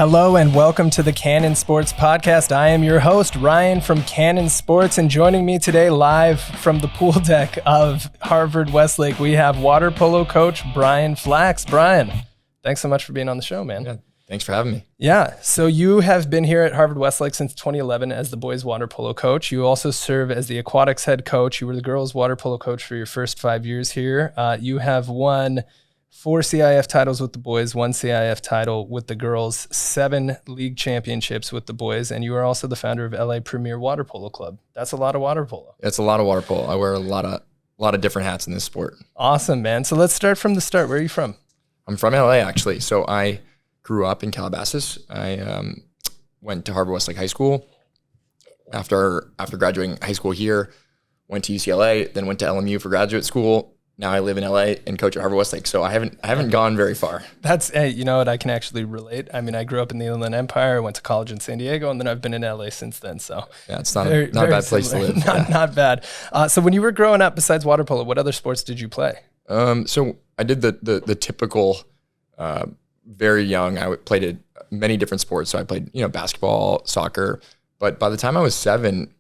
Hello and welcome to the Cannon Sports Podcast. I am your host, Ryan from Cannon Sports, and joining me today live from the pool deck of Harvard-Westlake, we have water polo coach Brian Flacks. Brian, thanks so much for being on the show, man. Yeah, thanks for having me. Yeah, so you have been here at Harvard-Westlake since 2011 as the boys water polo coach. You also serve as the aquatics head coach. You were the girls water polo coach for your first 5 years here. You have won 4 CIF titles with the boys, 1 CIF title with the girls, 7 league championships with the boys, and you are also the founder of LA Premier Water Polo Club. That's a lot of water polo. It's a lot of water polo. I wear a lot of different hats in this sport. Awesome, man. So let's start from the start. Where are you from? I'm from LA, actually. So I grew up in Calabasas. I went to Harvard-Westlake High School. After graduating high school here, went to UCLA, then went to LMU for graduate school. Now I live in LA and coach at Harvard-Westlake, so I haven't gone very far. Hey, you know what? I can actually relate. I mean, I grew up in the Inland Empire, went to college in San Diego, and then I've been in LA since then. So yeah, it's not a bad place to live. Not bad. So when you were growing up, besides water polo, what other sports did you play? So I did the typical. Very young, I played many different sports. So I played basketball, soccer, but by the time I was 7.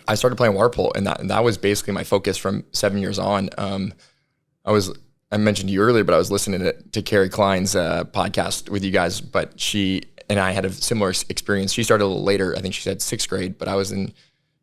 I started playing water polo, and that was basically my focus from 7 years on. I mentioned to you earlier, but I was listening to Carrie Klein's podcast with you guys, but she and I had a similar experience. She started a little later. I think she said 6th grade, but I was in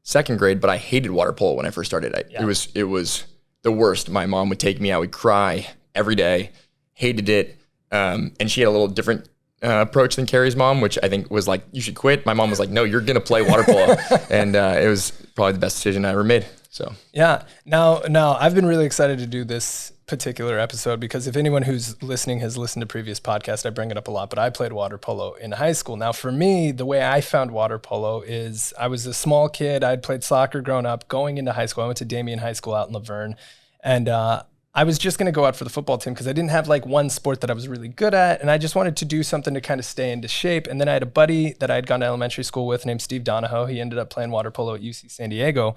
2nd grade, but I hated water polo when I first started. It was the worst. My mom would take me. I would cry every day, hated it. And she had a little different approach than Carrie's mom, which I think was like, you should quit. My mom was like, no, you're going to play water polo. And it was probably the best decision I ever made. So yeah. Now I've been really excited to do this particular episode because if anyone who's listening has listened to previous podcasts, I bring it up a lot, but I played water polo in high school. Now for me, the way I found water polo is I was a small kid. I'd played soccer growing up. Going into high school, I went to Damien High School out in Laverne, and I was just going to go out for the football team because I didn't have like one sport that I was really good at. And I just wanted to do something to kind of stay into shape. And then I had a buddy that I had gone to elementary school with named Steve Donahoe. He ended up playing water polo at UC San Diego.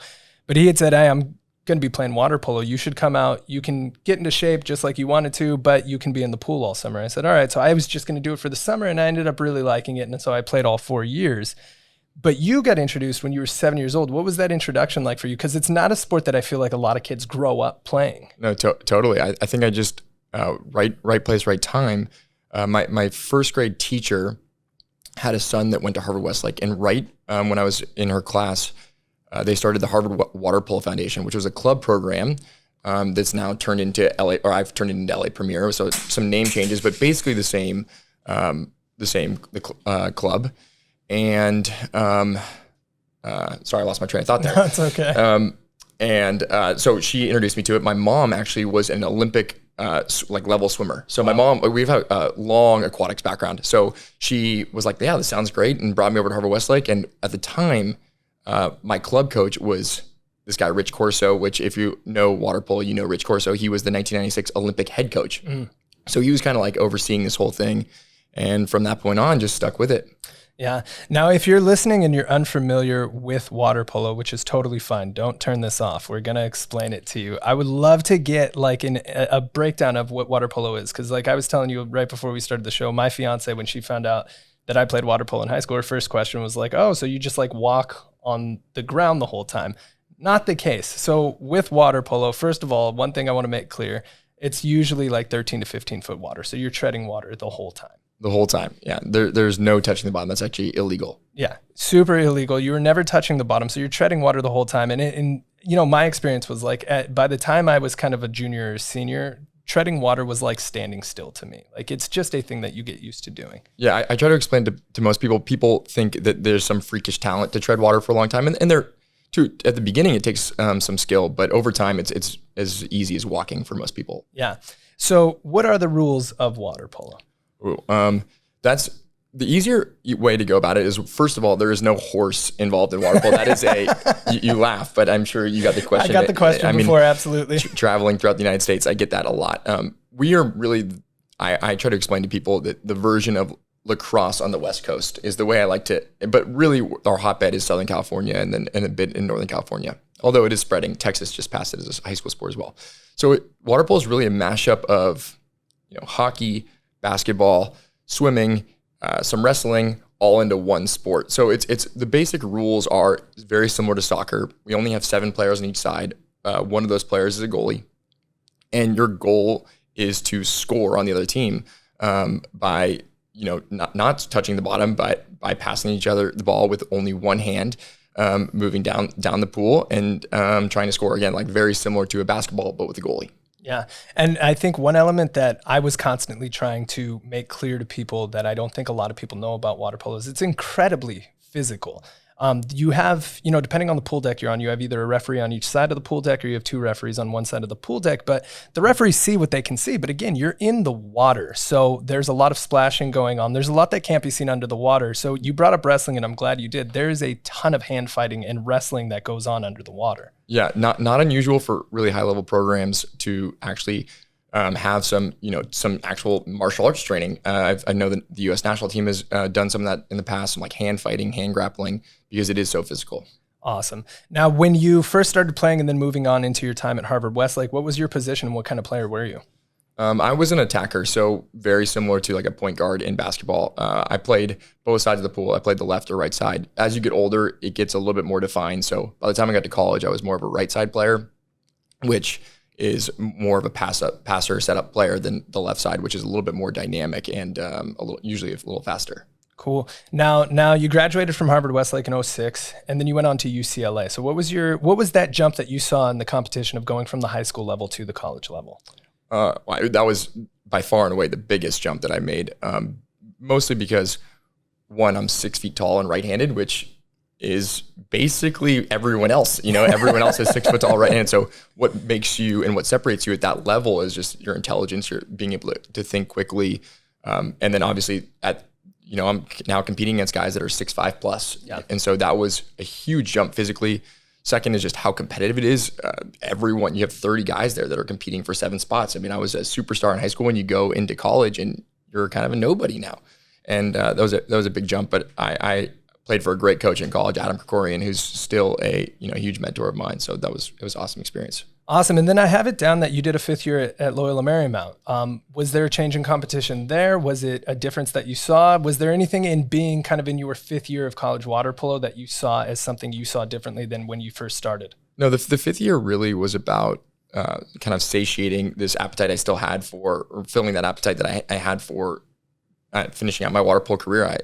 But he had said, hey, I'm going to be playing water polo. You should come out. You can get into shape just like you wanted to, but you can be in the pool all summer. I said, all right. So I was just going to do it for the summer, and I ended up really liking it. And so I played all 4 years. But you got introduced when you were 7 years old. What was that introduction like for you? Because it's not a sport that I feel like a lot of kids grow up playing. No, totally. I think I just right place, right time. My 1st grade teacher had a son that went to Harvard-Westlake, and when I was in her class, they started the Harvard Water Polo Foundation, which was a club program that's now turned into LA, or I've turned it into LA Premier. So some name changes, but basically the same club. And sorry, I lost my train of thought there. That's okay. So she introduced me to it. My mom actually was an Olympic level swimmer. So my mom, we've had a long aquatics background. So she was like, yeah, this sounds great, and brought me over to Harvard-Westlake. And at the time, my club coach was this guy, Rich Corso, which if you know water polo, you know Rich Corso. He was the 1996 Olympic head coach. So he was kind of like overseeing this whole thing. And from that point on, just stuck with it. Yeah. Now, if you're listening and you're unfamiliar with water polo, which is totally fine, don't turn this off. We're going to explain it to you. I would love to get like a breakdown of what water polo is. Because like I was telling you right before we started the show, my fiance, when she found out that I played water polo in high school, her first question was like, oh, so you just like walk on the ground the whole time? Not the case. So with water polo, first of all, one thing I want to make clear, it's usually like 13 to 15 foot water. So you're treading water the whole time. The whole time. Yeah. There's no touching the bottom. That's actually illegal. Yeah. Super illegal. You were never touching the bottom. So you're treading water the whole time. And my experience was like, by the time I was kind of a junior or senior, treading water was like standing still to me. Like it's just a thing that you get used to doing. Yeah. I try to explain to most people, think that there's some freakish talent to tread water for a long time. And at the beginning, it takes some skill, but over time it's as easy as walking for most people. Yeah. So what are the rules of water polo? That's the easier way to go about it is, first of all, there is no horse involved in water polo. That is you laugh, but I'm sure you got the question. I got the question before, absolutely. Traveling throughout the United States, I get that a lot. We are really, I try to explain to people that the version of lacrosse on the West Coast is the way I like to, but really our hotbed is Southern California and a bit in Northern California. Although it is spreading, Texas just passed it as a high school sport as well. So water polo is really a mashup of, hockey, basketball, swimming, some wrestling, all into one sport. So it's the basic rules are very similar to soccer. We only have 7 players on each side. One of those players is a goalie, and your goal is to score on the other team by not touching the bottom, but by passing each other the ball with only one hand, moving down the pool and trying to score again, like very similar to a basketball, but with a goalie. Yeah. And I think one element that I was constantly trying to make clear to people that I don't think a lot of people know about water polo is it's incredibly physical. You have, depending on the pool deck you're on, you have either a referee on each side of the pool deck or you have 2 referees on one side of the pool deck, but the referees see what they can see. But again, you're in the water. So there's a lot of splashing going on. There's a lot that can't be seen under the water. So you brought up wrestling, and I'm glad you did. There is a ton of hand fighting and wrestling that goes on under the water. Yeah, not unusual for really high level programs to actually have some actual martial arts training. I know that the U.S. national team has done some of that in the past, some like hand fighting, hand grappling, because it is so physical. Awesome. Now, when you first started playing and then moving on into your time at Harvard-Westlake, what was your position and what kind of player were you? I was an attacker, so very similar to like a point guard in basketball. I played both sides of the pool. I played the left or right side. As you get older, it gets a little bit more defined. So by the time I got to college, I was more of a right side player, which is more of a passer setup player than the left side, which is a little bit more dynamic and usually a little faster. Cool. Now you graduated from Harvard-Westlake in 2006, and then you went on to UCLA. So what was that jump that you saw in the competition of going from the high school level to the college level? That was by far and away the biggest jump that I made, mostly because, one, I'm 6 feet tall and right-handed, which is basically everyone else. Everyone else is 6 foot tall right-handed. So what makes you and what separates you at that level is just your intelligence, your being able to think quickly. And then obviously I'm now competing against guys that are 6'5" plus. Yeah. And so that was a huge jump physically. Second is just how competitive it is. You have 30 guys there that are competing for 7 spots. I mean, I was a superstar in high school when you go into college and you're kind of a nobody now. And that was a big jump, but I played for a great coach in college, Adam Krikorian, who's still a huge mentor of mine. So it was an awesome experience. Awesome. And then I have it down that you did a 5th year at Loyola Marymount. Was there a change in competition there? Was it a difference that you saw? Was there anything in being kind of in your 5th year of college water polo that you saw as something you saw differently than when you first started? No, the 5th year really was about kind of satiating this appetite I still had for, or filling that appetite that I had for finishing out my water polo career. I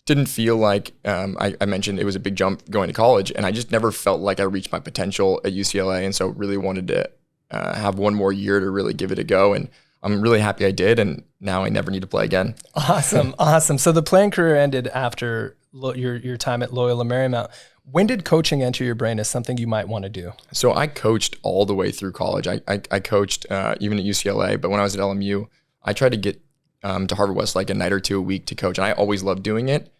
didn't feel like, I mentioned it was a big jump going to college, and I just never felt like I reached my potential at UCLA. And so really wanted to have one more year to really give it a go. And I'm really happy I did. And now I never need to play again. Awesome. Awesome. So the playing career ended after your time at Loyola Marymount. When did coaching enter your brain as something you might want to do? So I coached all the way through college. I coached even at UCLA, but when I was at LMU, I tried to get to Harvard-Westlake a night or 2 a week to coach. And I always loved doing it.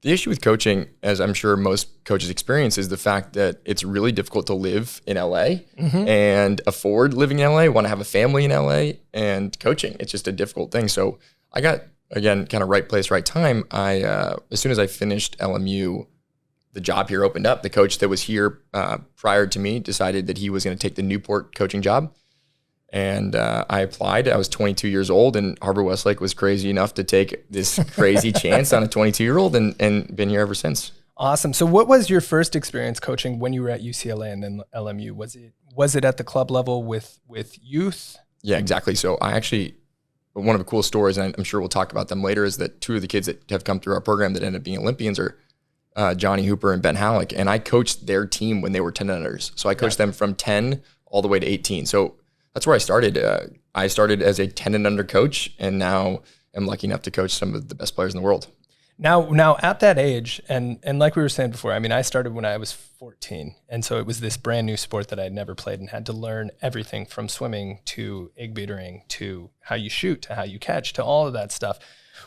The issue with coaching, as I'm sure most coaches experience, is the fact that it's really difficult to live in LA and afford living in LA, want to have a family in LA, and coaching. It's just a difficult thing. So I got, again, kind of right place, right time. As soon as I finished LMU, the job here opened up. The coach that was here prior to me decided that he was going to take the Newport coaching job. And I applied. I was 22 years old, and Harvard-Westlake was crazy enough to take this crazy chance on a 22-year-old and been here ever since. Awesome. So what was your first experience coaching when you were at UCLA and then LMU? Was it at the club level with youth? Yeah, exactly. So I actually, one of the cool stories, and I'm sure we'll talk about them later, is that 2 of the kids that have come through our program that ended up being Olympians are Johnny Hooper and Ben Halleck. And I coached their team when they were 10 and unders. So I coached them from 10 all the way to 18. So that's where I started. I started as a 10 and under coach, and now I'm lucky enough to coach some of the best players in the world. Now at that age, and like we were saying before, I mean, I started when I was 14, and so it was this brand new sport that I'd never played and had to learn everything from swimming to egg beatering to how you shoot to how you catch to all of that stuff.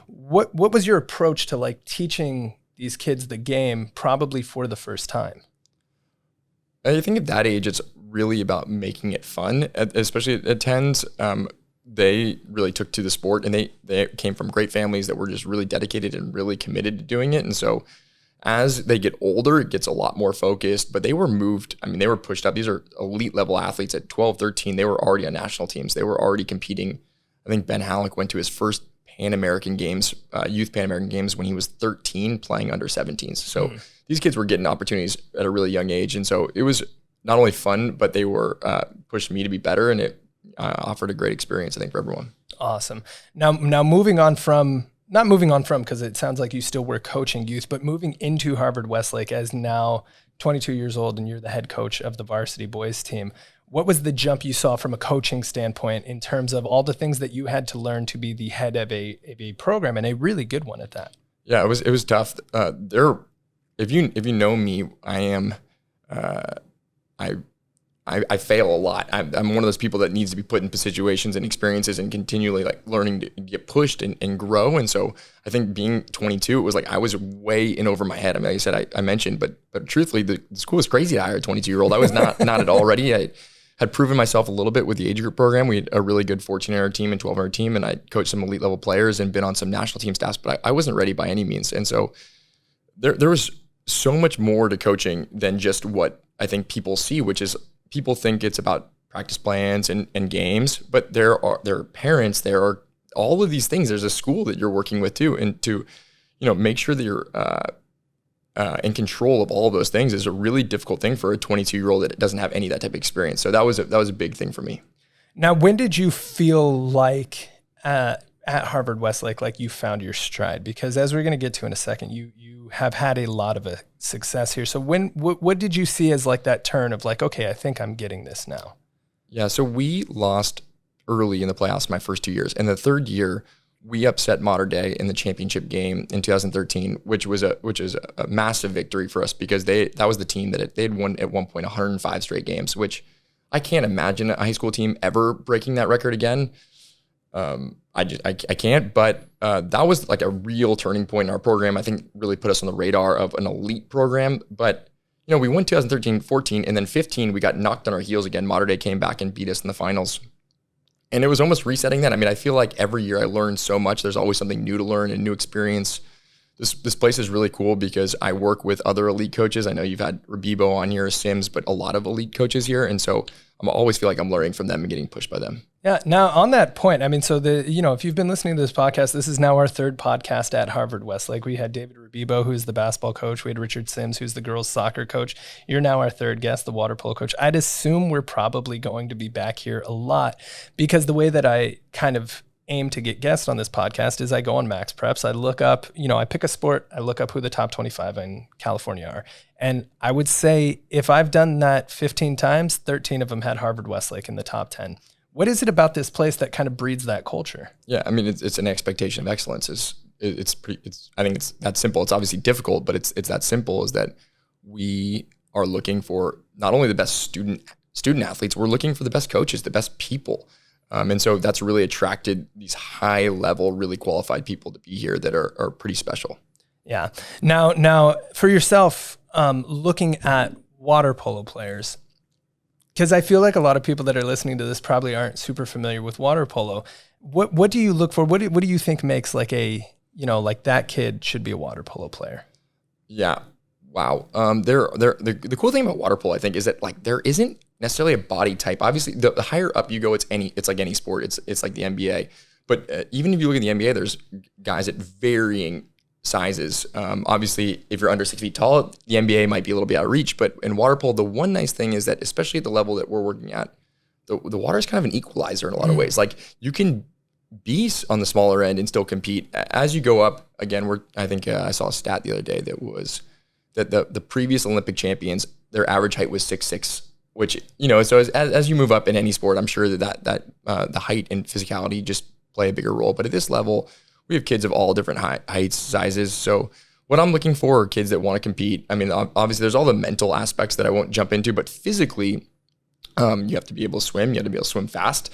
What was your approach to like teaching these kids the game probably for the first time? I think at that age, it's really about making it fun, especially at 10s. They really took to the sport, and they came from great families that were just really dedicated and really committed to doing it. And so as they get older, it gets a lot more focused, but they were moved. I mean, they were pushed up. These are elite level athletes at 12, 13. They were already on national teams. They were already competing. I think Ben Halleck went to his first Pan American Games, youth Pan American Games when he was 13 playing under 17s. So these kids were getting opportunities at a really young age. And so it was not only fun, but they were pushed me to be better, and it offered a great experience, I think, for everyone. Awesome. Now moving on from, not moving on from, because it sounds like you still were coaching youth, but moving into Harvard-Westlake as now 22 years old and you're the head coach of the varsity boys team. What was the jump you saw from a coaching standpoint in terms of all the things that you had to learn to be the head of a program, and a really good one at that? Yeah, it was tough. If you know me, I am I fail a lot. I'm one of those people that needs to be put in situations and experiences and continually like learning to get pushed and grow. And so I think being 22, it was like I was way in over my head. I mean, like I said, I mentioned, but truthfully, the school was crazy to hire a 22-year-old. I was not at all ready. I had proven myself a little bit with the age group program. We had a really good 14-hour team and 12-hour team, and I coached some elite level players and been on some national team staffs, but I wasn't ready by any means. And so there was so much more to coaching than just what I think people see, which is people think it's about practice plans and games, but there are parents, there are all of these things. There's a school that you're working with too, and to make sure that you're in control of all of those things is a really difficult thing for a 22-year-old that doesn't have any of that type of experience. So that was a big thing for me. Now, when did you feel like at Harvard-Westlake, like you found your stride? Because as we're going to get to in a second, you have had a lot of success here. So what did you see as like that turn of like, okay, I think I'm getting this now? Yeah. So we lost early in the playoffs my first 2 years. And the third year, we upset Mater Dei in the championship game in 2013, which was a massive victory for us because that was the team that they'd won at one point 105 straight games, which I can't imagine a high school team ever breaking that record again. I can't, but that was like a real turning point in our program. I think really put us on the radar of an elite program. But we won 2013, 14, and then 15, we got knocked on our heels again. Mater Dei came back and beat us in the finals. And it was almost resetting that. I mean, I feel like every year I learn so much. There's always something new to learn and new experience. This place is really cool because I work with other elite coaches. I know you've had Rabibo on here, Sims, but a lot of elite coaches here. And so I always feel like I'm learning from them and getting pushed by them. Yeah. Now on that point, I mean, so if you've been listening to this podcast, this is now our third podcast at Harvard-Westlake. We had David Rabibo, who's the basketball coach. We had Richard Sims, who's the girls soccer coach. You're now our third guest, the water polo coach. I'd assume we're probably going to be back here a lot because the way that I kind of aim to get guests on this podcast is I go on Max Preps. I look up, I pick a sport. I look up who the top 25 in California are. And I would say if I've done that 15 times, 13 of them had Harvard-Westlake in the top 10. What is it about this place that kind of breeds that culture? Yeah, I mean, it's an expectation of excellence. I think it's that simple. It's obviously difficult, but it's that simple, is that we are looking for not only the best student athletes, we're looking for the best coaches, the best people. And so that's really attracted these high level, really qualified people to be here that are pretty special. Yeah. Now for yourself, looking at water polo players, because I feel like a lot of people that are listening to this probably aren't super familiar with water polo. What do you look for? What do you think makes like like that kid should be a water polo player? Yeah. Wow. The cool thing about water polo, I think, is that like there isn't necessarily a body type. Obviously, the higher up you go, it's like any sport. It's like the NBA. But even if you look at the NBA, there's guys at varying sizes. Obviously, if you're under 6 feet tall, the NBA might be a little bit out of reach. But in water polo, the one nice thing is that, especially at the level that we're working at, the water is kind of an equalizer in a lot of ways. Like you can be on the smaller end and still compete. As you go up, again, I think I saw a stat the other day that was that the previous Olympic champions, their average height was 6'6", which, so as you move up in any sport, I'm sure that the height and physicality just play a bigger role. But at this level, we have kids of all different heights, sizes. So what I'm looking for are kids that want to compete. I mean, obviously there's all the mental aspects that I won't jump into, but physically, you have to be able to swim. You have to be able to swim fast.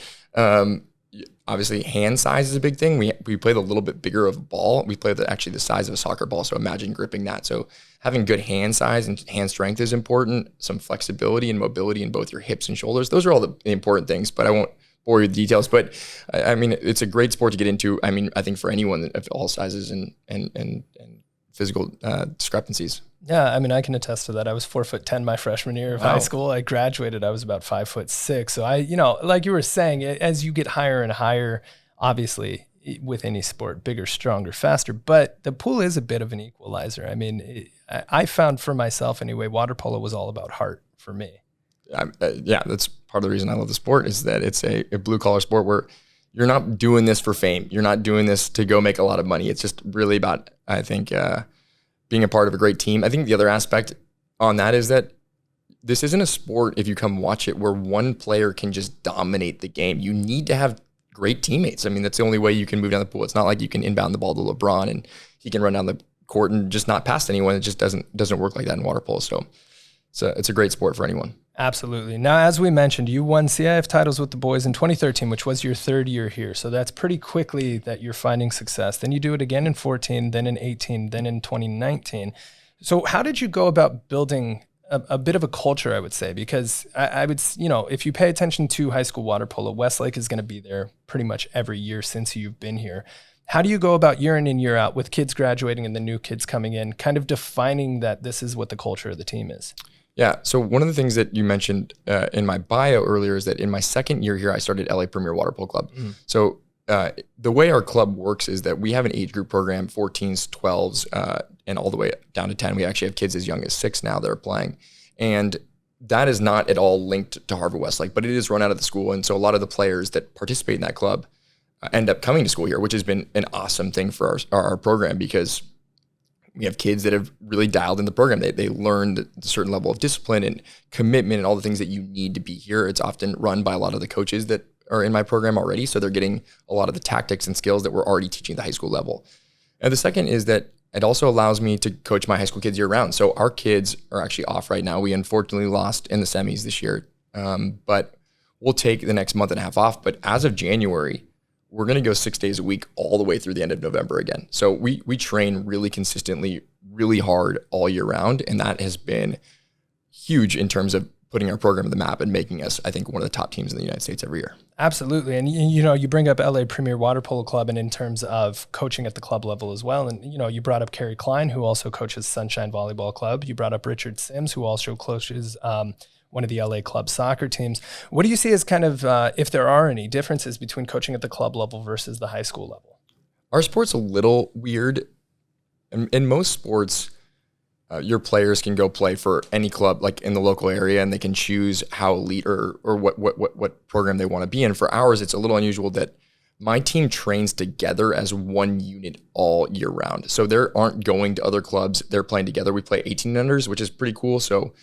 Obviously, hand size is a big thing. We play the little bit bigger of a ball. We play actually the size of a soccer ball. So imagine gripping that. So having good hand size and hand strength is important. Some flexibility and mobility in both your hips and shoulders. Those are all the important things, but I won't bore you with details. But I mean, it's a great sport to get into. I mean, I think for anyone of all sizes and physical discrepancies. Yeah, I mean, I can attest to that. I was 4'10" my freshman year of high school. I graduated, I was about 5'6". So like you were saying, as you get higher and higher, obviously with any sport, bigger, stronger, faster, but the pool is a bit of an equalizer. I mean, I found for myself anyway, water polo was all about heart for me. Yeah, that's part of the reason I love the sport, is that it's a blue collar sport where you're not doing this for fame. You're not doing this to go make a lot of money. It's just really about, I think, being a part of a great team. I think the other aspect on that is that this isn't a sport, if you come watch it, where one player can just dominate the game. You need to have great teammates. I mean, that's the only way you can move down the pool. It's not like you can inbound the ball to LeBron and he can run down the court and just not pass anyone. It just doesn't work like that in water polo. So it's a great sport for anyone. Absolutely. Now, as we mentioned, you won CIF titles with the boys in 2013, which was your third year here. So that's pretty quickly that you're finding success. Then you do it again in 14, then in 18, then in 2019. So how did you go about building a bit of a culture, I would say? Because I would, if you pay attention to high school water polo, Westlake is going to be there pretty much every year since you've been here. How do you go about year in and year out with kids graduating and the new kids coming in, kind of defining that this is what the culture of the team is? Yeah. So one of the things that you mentioned in my bio earlier is that in my second year here, I started LA Premier Water Polo Club. So the way our club works is that we have an age group program, 14s, 12s, and all the way down to 10. We actually have kids as young as 6 now that are playing. And that is not at all linked to Harvard-Westlake, but it is run out of the school. And so a lot of the players that participate in that club end up coming to school here, which has been an awesome thing for our program, because we have kids that have really dialed in the program. They learned a certain level of discipline and commitment and all the things that you need to be here. It's often run by a lot of the coaches that are in my program already. So they're getting a lot of the tactics and skills that we're already teaching at the high school level. And the second is that it also allows me to coach my high school kids year round. So our kids are actually off right now. We unfortunately lost in the semis this year, but we'll take the next month and a half off. But as of January, we're going to go 6 days a week all the way through the end of November again. So we train really consistently, really hard all year round. And that has been huge in terms of putting our program on the map and making us, I think, one of the top teams in the United States every year. Absolutely. And, you bring up LA Premier Water Polo Club, and in terms of coaching at the club level as well. And, you brought up Kerry Klein, who also coaches Sunshine Volleyball Club. You brought up Richard Sims, who also coaches one of the LA club soccer teams. What do you see as kind of, if there are any differences between coaching at the club level versus the high school level? Our sport's a little weird. In most sports, your players can go play for any club like in the local area, and they can choose how elite or what program they want to be in. For ours, it's a little unusual that my team trains together as one unit all year round. So they aren't going to other clubs. They're playing together. We play 18-unders, which is pretty cool. So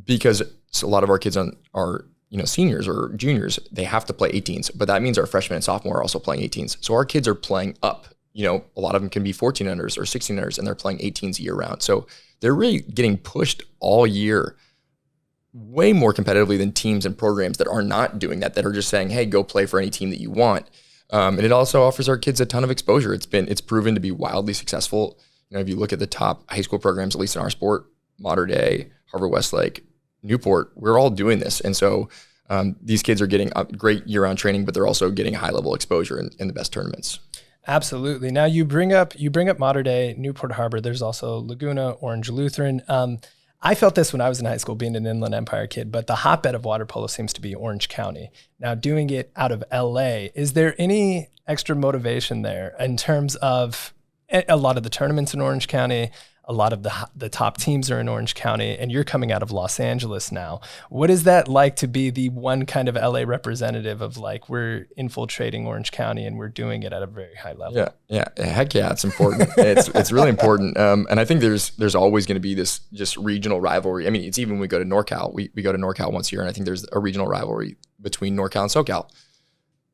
because a lot of our kids are seniors or juniors, they have to play 18s, but that means our freshmen and sophomore are also playing 18s. So our kids are playing up. A lot of them can be 14-unders or 16-unders, and they're playing 18s year round. So they're really getting pushed all year way more competitively than teams and programs that are not doing that are just saying, hey, go play for any team that you want. And it also offers our kids a ton of exposure. It's proven to be wildly successful. If you look at the top high school programs, at least in our sport, Mater Dei, Harvard-Westlake, Newport, we're all doing this. And so these kids are getting great year-round training, but they're also getting high-level exposure in the best tournaments. Absolutely. Now you bring up Mater Dei, Newport Harbor. There's also Laguna, Orange Lutheran. I felt this when I was in high school, being an Inland Empire kid, but the hotbed of water polo seems to be Orange County. Now, doing it out of LA, is there any extra motivation there in terms of a lot of the tournaments in Orange County? A lot of the top teams are in Orange County, and you're coming out of Los Angeles now. What is that like to be the one kind of LA representative of, like, we're infiltrating Orange County and we're doing it at a very high level? Yeah. Heck yeah, it's important. It's really important. And I think there's always going to be this just regional rivalry. I mean, it's even when we go to NorCal. We go to NorCal once a year, and I think there's a regional rivalry between NorCal and SoCal.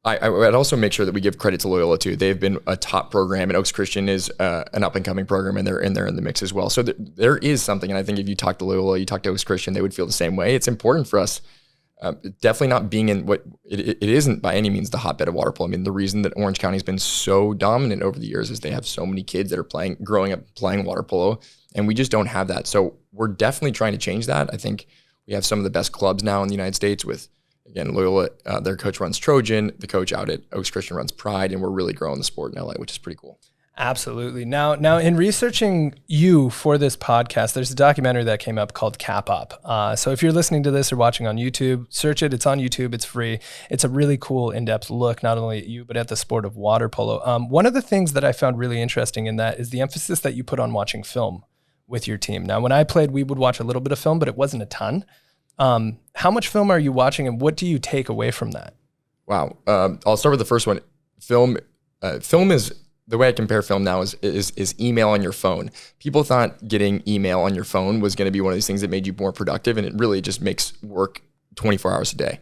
I'd also make sure that we give credit to Loyola too. They've been a top program, and Oaks Christian is an up and coming program, and they're in there in the mix as well. So there is something, and I think if you talk to Loyola, you talk to Oaks Christian, they would feel the same way. It's important for us, definitely not being in what it isn't by any means the hotbed of water polo. I mean, the reason that Orange County has been so dominant over the years is they have so many kids that are growing up playing water polo, and we just don't have that. So we're definitely trying to change that. I think we have some of the best clubs now in the United States with, again, Loyola, their coach runs Trojan, the coach out at Oaks Christian runs Pride, and we're really growing the sport in LA, which is pretty cool. Absolutely. Now, in researching you for this podcast, there's a documentary that came up called Cap Up. So if you're listening to this or watching on YouTube, search it. It's on YouTube. It's free. It's a really cool, in-depth look, not only at you, but at the sport of water polo. One of the things that I found really interesting in that is the emphasis that you put on watching film with your team. Now, when I played, we would watch a little bit of film, but it wasn't a ton. How much film are you watching, and what do you take away from that? Wow. I'll start with the first one. Film is, the way I compare film now is email on your phone. People thought getting email on your phone was going to be one of these things that made you more productive, and it really just makes work 24 hours a day.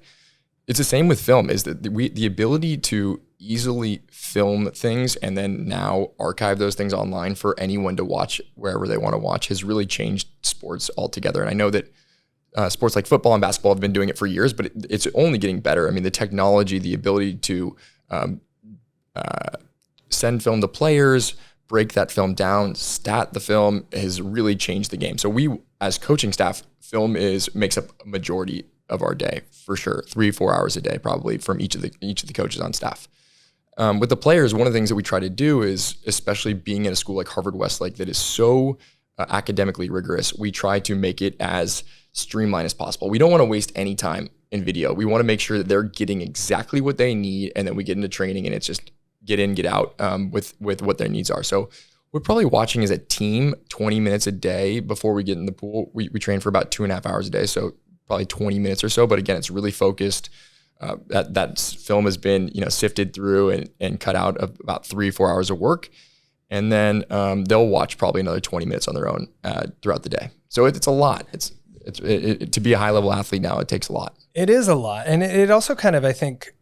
It's the same with film, is that the ability to easily film things and then now archive those things online for anyone to watch wherever they want to watch has really changed sports altogether. And I know that sports like football and basketball have been doing it for years, but it's only getting better. I mean, the technology, the ability to send film to players, break that film down, stat the film has really changed the game. So we, as coaching staff, film makes up a majority of our day for sure. 3-4 hours a day, probably, from each of the coaches on staff. With the players, one of the things that we try to do is, especially being in a school like Harvard-Westlake that is so academically rigorous, we try to make it as streamlined as possible. We don't want to waste any time in video. We want to make sure that they're getting exactly what they need, and then we get into training and it's just get in, get out with what their needs are. So we're probably watching as a team 20 minutes a day before we get in the pool. We train for about 2.5 hours a day, so probably 20 minutes or so. But again, it's really focused. That film has been sifted through and cut out of about 3-4 hours of work. And then they'll watch probably another 20 minutes on their own throughout the day. So it's a lot. To be a high-level athlete now, it takes a lot. It is a lot. And it also kind of, I think,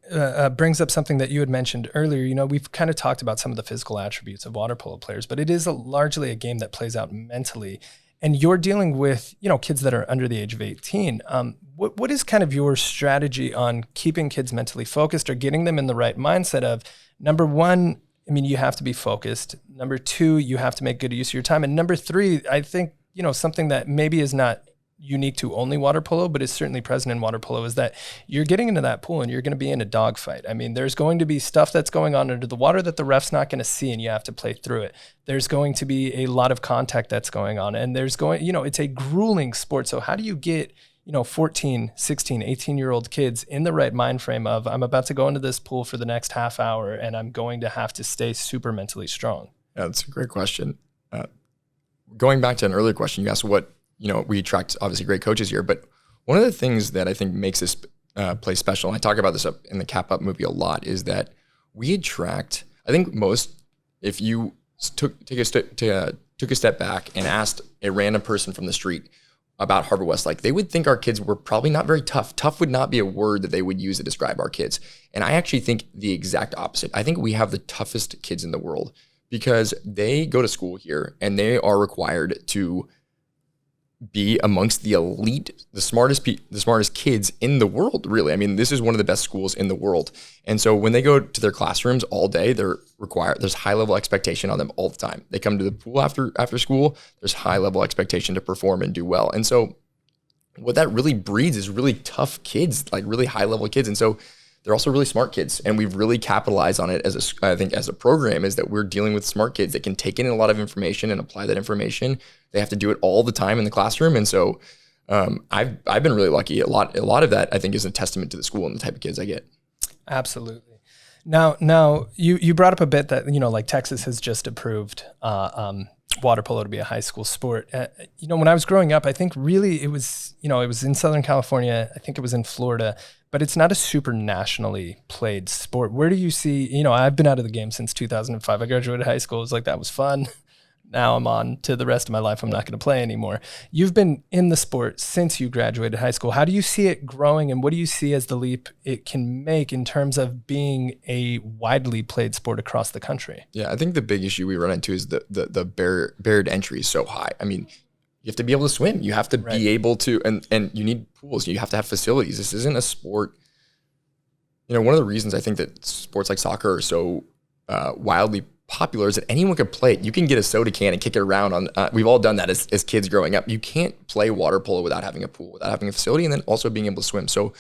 brings up something that you had mentioned earlier. We've kind of talked about some of the physical attributes of water polo players, but it is largely a game that plays out mentally. And you're dealing with, kids that are under the age of 18. What is kind of your strategy on keeping kids mentally focused or getting them in the right mindset of, number one, you have to be focused. Number two, you have to make good use of your time. And number three, I think, something that maybe is not unique to only water polo, but is certainly present in water polo, is that you're getting into that pool and you're going to be in a dogfight. There's going to be stuff that's going on under the water that the ref's not going to see, and you have to play through it. There's going to be a lot of contact that's going on, and it's a grueling sport. So how do you get 14, 16, 18-year-old kids in the right mind frame of, I'm about to go into this pool for the next half hour and I'm going to have to stay super mentally strong? Yeah, that's a great question. Going back to an earlier question, you asked what, we attract obviously great coaches here, but one of the things that I think makes this place special, and I talk about this up in the Cap Up movie a lot, is that we attract, I think if you took a step back and asked a random person from the street about Harvard-Westlake, they would think our kids were probably not very tough. Tough would not be a word that they would use to describe our kids. And I actually think the exact opposite. I think we have the toughest kids in the world because they go to school here and they are required to be amongst the elite, the smartest kids in the world, really. This is one of the best schools in the world. And so when they go to their classrooms all day, there's high level expectation on them all the time. They come to the pool after school, there's high level expectation to perform and do well. And so what that really breeds is really tough kids, like really high level kids. And so they're also really smart kids. And we've really capitalized on it as a program, is that we're dealing with smart kids that can take in a lot of information and apply that information. They have to do it all the time in the classroom. And so I've been really lucky. A lot of that, I think, is a testament to the school and the type of kids I get. Absolutely. Now you brought up a bit that, like Texas has just approved water polo to be a high school sport. When I was growing up, I think really it was in Southern California. I think it was in Florida, but it's not a super nationally played sport. Where do you see, I've been out of the game since 2005. I graduated high school. It was like, that was fun. Now I'm on to the rest of my life. I'm not going to play anymore. You've been in the sport since you graduated high school. How do you see it growing, and what do you see as the leap it can make in terms of being a widely played sport across the country? Yeah, I think the big issue we run into is the barrier to entry is so high. You have to be able to swim. You have to be able to, and you need pools. You have to have facilities. This isn't a sport. One of the reasons I think that sports like soccer are so wildly popular is that anyone can play it. You can get a soda can and kick it around on. We've all done that as kids growing up. You can't play water polo without having a pool, without having a facility, and then also being able to swim. So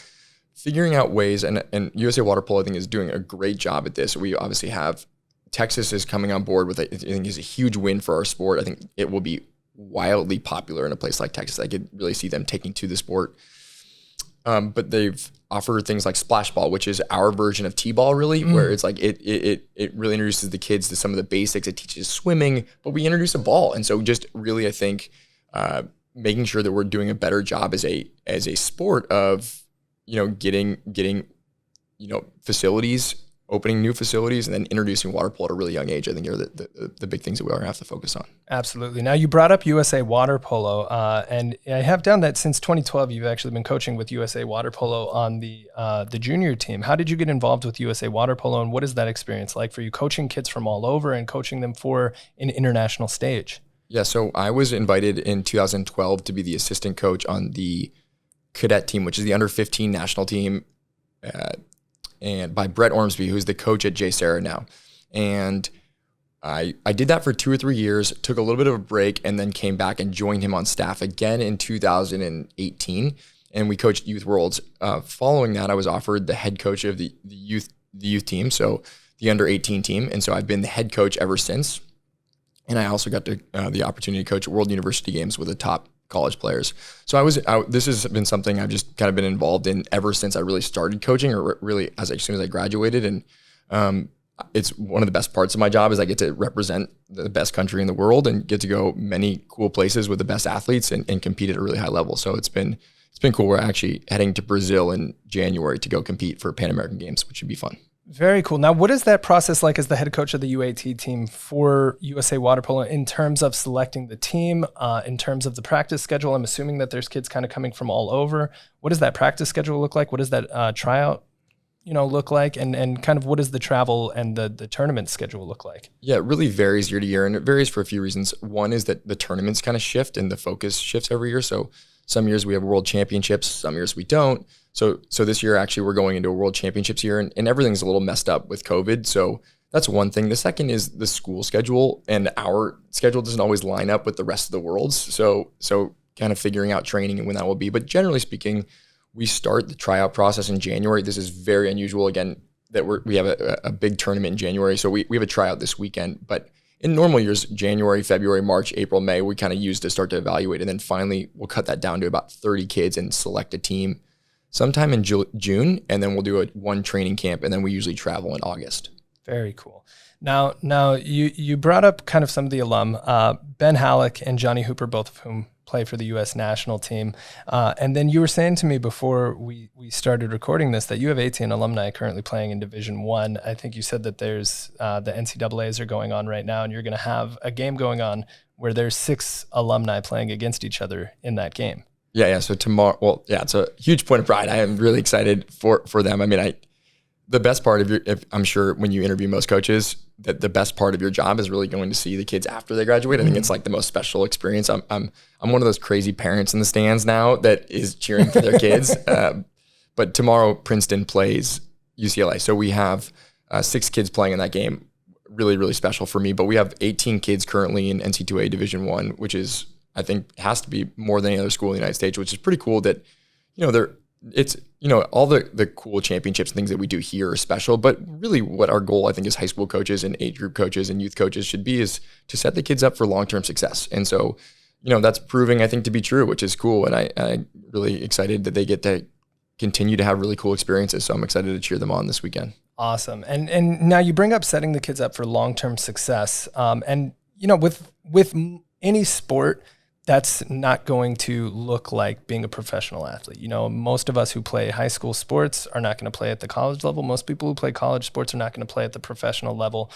figuring out ways, and USA Water Polo, I think, is doing a great job at this. We obviously have Texas is coming on board with it. I think is a huge win for our sport. I think it will be wildly popular in a place like Texas. I could really see them taking to the sport. But they've offered things like splash ball, which is our version of t-ball, really, where it's like it really introduces the kids to some of the basics. It teaches swimming, but we introduce a ball, and so just really, I think, making sure that we're doing a better job as a sport of getting facilities, opening new facilities, and then introducing water polo at a really young age. I think are the big things that we are going to have to focus on. Absolutely. Now, you brought up USA Water Polo, and I have done that since 2012. You've actually been coaching with USA Water Polo on the junior team. How did you get involved with USA Water Polo, and what is that experience like for you, coaching kids from all over and coaching them for an international stage? Yeah, so I was invited in 2012 to be the assistant coach on the cadet team, which is the under 15 national team, and by Brett Ormsby, who's the coach at JSerra now. And I did that for 2 or 3 years, took a little bit of a break, and then came back and joined him on staff again in 2018. And we coached Youth Worlds. Following that, I was offered the head coach of the youth team, so the under 18 team. And so I've been the head coach ever since. And I also got the opportunity to coach World University Games with the top college players. So this has been something I've just kind of been involved in ever since I really started coaching, or really as soon as I graduated. And it's one of the best parts of my job is I get to represent the best country in the world and get to go many cool places with the best athletes and compete at a really high level. So it's been cool. We're actually heading to Brazil in January to go compete for Pan American Games, which should be fun. Very cool. Now, what is that process like as the head coach of the UAT team for USA Water Polo in terms of selecting the team, in terms of the practice schedule? I'm assuming that there's kids kind of coming from all over. What does that practice schedule look like? What does that tryout, look like? And kind of what does the travel and the tournament schedule look like? Yeah, it really varies year to year, and it varies for a few reasons. One is that the tournaments kind of shift and the focus shifts every year. So some years we have world championships, some years we don't. So this year, actually, we're going into a world championships year, and everything's a little messed up with COVID. So that's one thing. The second is the school schedule, and our schedule doesn't always line up with the rest of the world's. So kind of figuring out training and when that will be. But generally speaking, we start the tryout process in January. This is very unusual, again, that we have a big tournament in January. So we have a tryout this weekend. But in normal years, January, February, March, April, May, we kind of use to start to evaluate. And then finally, we'll cut that down to about 30 kids and select a team sometime in June, and then we'll do one training camp, and then we usually travel in August. Very cool. Now you brought up kind of some of the alum, Ben Halleck and Johnny Hooper, both of whom play for the U.S. national team. And then you were saying to me before we started recording this that you have 18 alumni currently playing in Division I. I think you said that there's the NCAAs are going on right now, and you're going to have a game going on where there's 6 alumni playing against each other in that game. Yeah. So tomorrow, it's a huge point of pride. I am really excited for them. I mean, the best part of I'm sure when you interview most coaches, that the best part of your job is really going to see the kids after they graduate. I think it's like the most special experience. I'm one of those crazy parents in the stands now that is cheering for their kids. But tomorrow Princeton plays UCLA. So we have 6 kids playing in that game. Really, really special for me. But we have 18 kids currently in NC2A Division I, which is, I think, has to be more than any other school in the United States, which is pretty cool that, all the cool championships and things that we do here are special, but really what our goal, I think, as high school coaches and age group coaches and youth coaches should be is to set the kids up for long-term success. And so, that's proving, I think, to be true, which is cool. And I'm really excited that they get to continue to have really cool experiences. So I'm excited to cheer them on this weekend. Awesome. And now you bring up setting the kids up for long-term success. With any sport, that's not going to look like being a professional athlete. Most of us who play high school sports are not going to play at the college level. Most people who play college sports are not going to play at the professional level.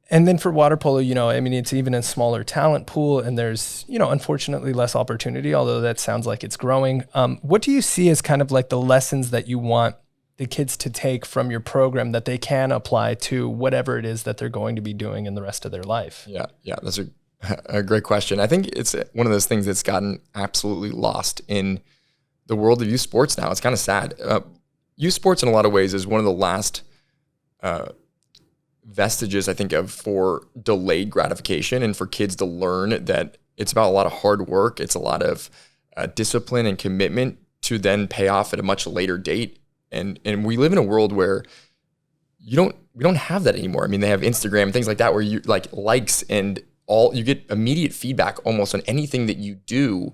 And then for water polo, it's even a smaller talent pool, and there's, unfortunately less opportunity, although that sounds like it's growing. What do you see as kind of like the lessons that you want the kids to take from your program that they can apply to whatever it is that they're going to be doing in the rest of their life? Yeah, that's a great question. I think it's one of those things that's gotten absolutely lost in the world of youth sports now. It's kind of sad. Youth sports in a lot of ways is one of the last vestiges, I think, for delayed gratification and for kids to learn that it's about a lot of hard work. It's a lot of discipline and commitment to then pay off at a much later date. And we live in a world where we don't have that anymore. I mean, they have Instagram and things like that where you like likes and you get immediate feedback almost on anything that you do.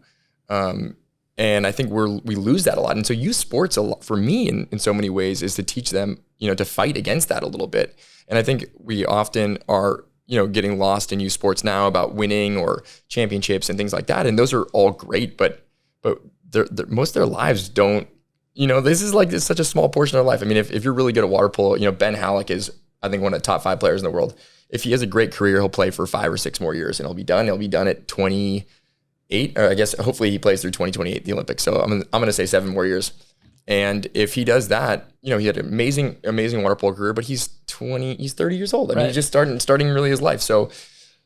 And I think we lose that a lot. And so youth sports, a lot, for me, in so many ways, is to teach them, to fight against that a little bit. And I think we often are, getting lost in youth sports now about winning or championships and things like that. And those are all great, but they're, most of their lives don't, this is like, it's such a small portion of their life. I mean, if you're really good at water polo, Ben Halleck is, I think, one of the top 5 players in the world. If he has a great career, he'll play for 5 or 6 more years and he'll be done. He'll be done at 28, or I guess hopefully he plays through 2028, the Olympics. So I'm going to say 7 more years. And if he does that, he had an amazing water polo career, but he's 30 years old. I mean, he's just starting really his life. So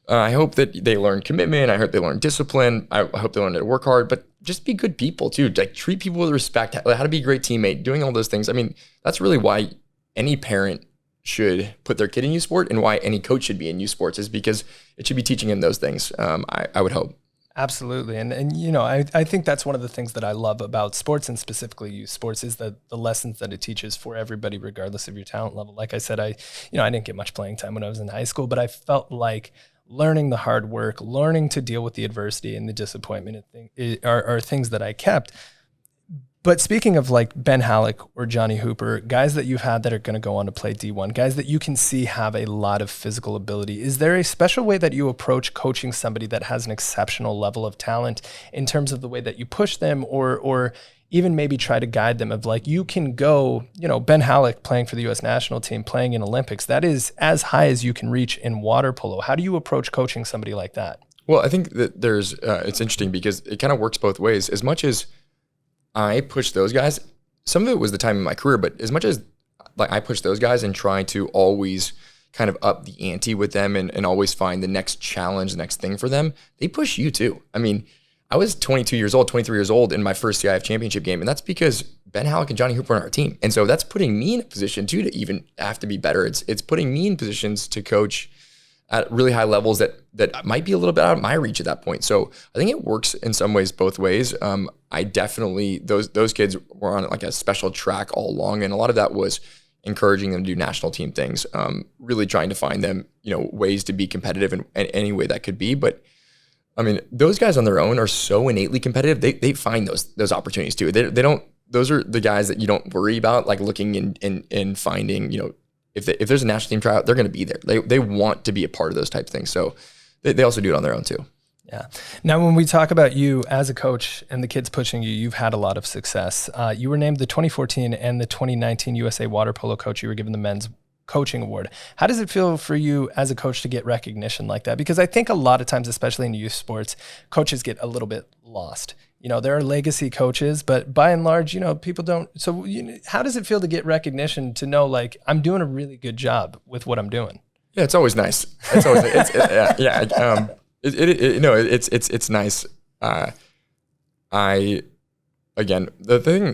I hope that they learn commitment. I hope they learn discipline. I hope they learn to work hard, but just be good people too. Like treat people with respect, how to be a great teammate, doing all those things. I mean, that's really why any parent should put their kid in youth sport and why any coach should be in youth sports, is because it should be teaching him those things. I would hope. Absolutely. And I think that's one of the things that I love about sports, and specifically youth sports, is the lessons that it teaches for everybody, regardless of your talent level. Like I said, I didn't get much playing time when I was in high school, but I felt like learning the hard work, learning to deal with the adversity and the disappointment are things that I kept. But speaking of like Ben Halleck or Johnny Hooper, guys that you've had that are going to go on to play D1, guys that you can see have a lot of physical ability, is there a special way that you approach coaching somebody that has an exceptional level of talent in terms of the way that you push them, or even maybe try to guide them of like, you can go, Ben Halleck playing for the U.S. national team, playing in Olympics, that is as high as you can reach in water polo. How do you approach coaching somebody like that? Well, I think that it's interesting because it kind of works both ways. As much as I pushed those guys, some of it was the time in my career, but as much as like I pushed those guys and try to always kind of up the ante with them and always find the next challenge, the next thing for them, they push you too. I mean, I was 23 years old in my first CIF championship game, and that's because Ben Halleck and Johnny Hooper are on our team. And so that's putting me in a position too to even have to be better. It's putting me in positions to coach at really high levels that might be a little bit out of my reach at that point. So I think it works in some ways both ways. I definitely, those kids were on like a special track all along. And a lot of that was encouraging them to do national team things, really trying to find them, ways to be competitive in any way that could be. But I mean, those guys on their own are so innately competitive. They find those opportunities too. They don't, those are the guys that you don't worry about, like looking and finding, if there's a national team tryout, they're going to be there. They want to be a part of those types of things. So they also do it on their own too. Yeah. Now, when we talk about you as a coach and the kids pushing you, you've had a lot of success. You were named the 2014 and the 2019 USA Water Polo Coach. You were given the Men's Coaching Award. How does it feel for you as a coach to get recognition like that? Because I think a lot of times, especially in youth sports, coaches get a little bit lost. There are legacy coaches, but by and large, people don't. So how does it feel to get recognition, to know like I'm doing a really good job with what I'm doing? Yeah, it's always nice. It's always it's nice.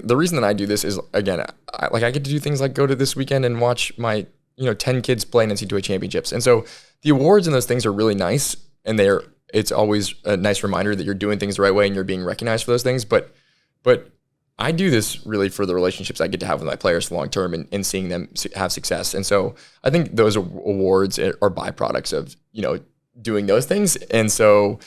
The reason that I do this is, again, I get to do things like go to this weekend and watch my 10 kids play in NCAA championships, and so the awards and those things are really nice, and it's always a nice reminder that you're doing things the right way and you're being recognized for those things. But I do this really for the relationships I get to have with my players long term and seeing them have success. And so I think those awards are byproducts of doing those things. And so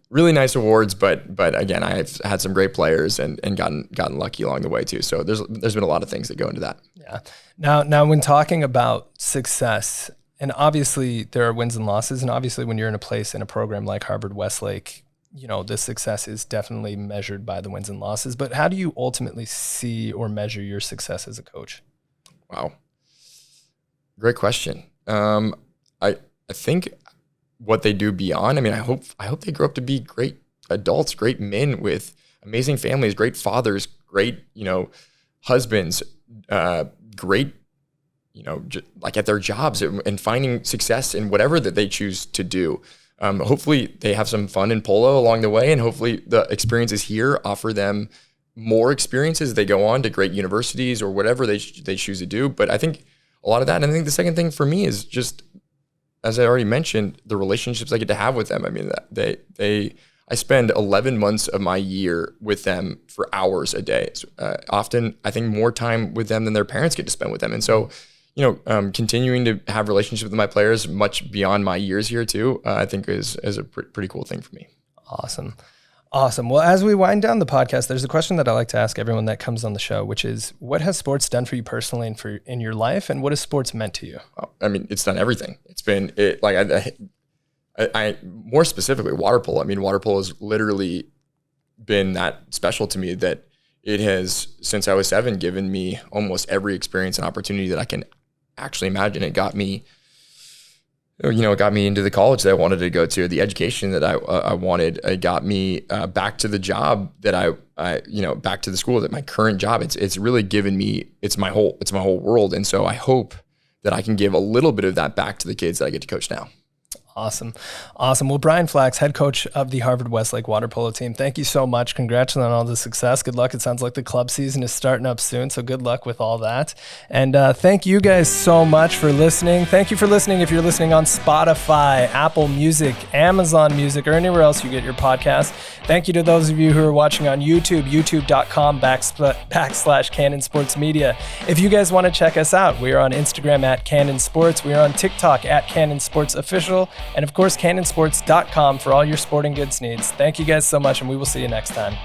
really nice awards, but again, I've had some great players and gotten lucky along the way too. So there's been a lot of things that go into that. Yeah. Now when talking about success, and obviously there are wins and losses, and obviously when you're in a place in a program like Harvard-Westlake, the success is definitely measured by the wins and losses. But how do you ultimately see or measure your success as a coach? Wow. Great question. I think what they do beyond, I hope they grow up to be great adults, great men with amazing families, great fathers, great, husbands, great, like at their jobs and finding success in whatever that they choose to do. Hopefully they have some fun in polo along the way, and hopefully the experiences here offer them more experiences as they go on to great universities or whatever they choose to do. But I think a lot of that, and I think the second thing for me is just, as I already mentioned, the relationships I get to have with them. I mean, I spend 11 months of my year with them for hours a day. Often, I think more time with them than their parents get to spend with them. And so, continuing to have relationships with my players much beyond my years here too, I think is a pretty cool thing for me. Awesome. Well, as we wind down the podcast, there's a question that I like to ask everyone that comes on the show, which is, what has sports done for you personally and in your life, and what has sports meant to you? I mean, it's done everything. It's been I more specifically water polo. I mean, water polo has literally been that special to me that it has, since I was 7, given me almost every experience and opportunity that I can actually imagine. It got me into the college that I wanted to go to, the education that I wanted. It got me back to the job that back to the school, that my current job. It's really given me, it's my whole world. And so I hope that I can give a little bit of that back to the kids that I get to coach now. Awesome. Well, Brian Flacks, head coach of the Harvard-Westlake water polo team, thank you so much. Congrats on all the success. Good luck. It sounds like the club season is starting up soon, so good luck with all that. And thank you guys so much for listening. Thank you for listening if you're listening on Spotify, Apple Music, Amazon Music, or anywhere else you get your podcast. Thank you to those of you who are watching on YouTube, youtube.com/Cannon Sports Media. If you guys want to check us out, we are on Instagram at Cannon Sports. We are on TikTok at Cannon Sports Official. And of course, cannonsports.com for all your sporting goods needs. Thank you guys so much, and we will see you next time.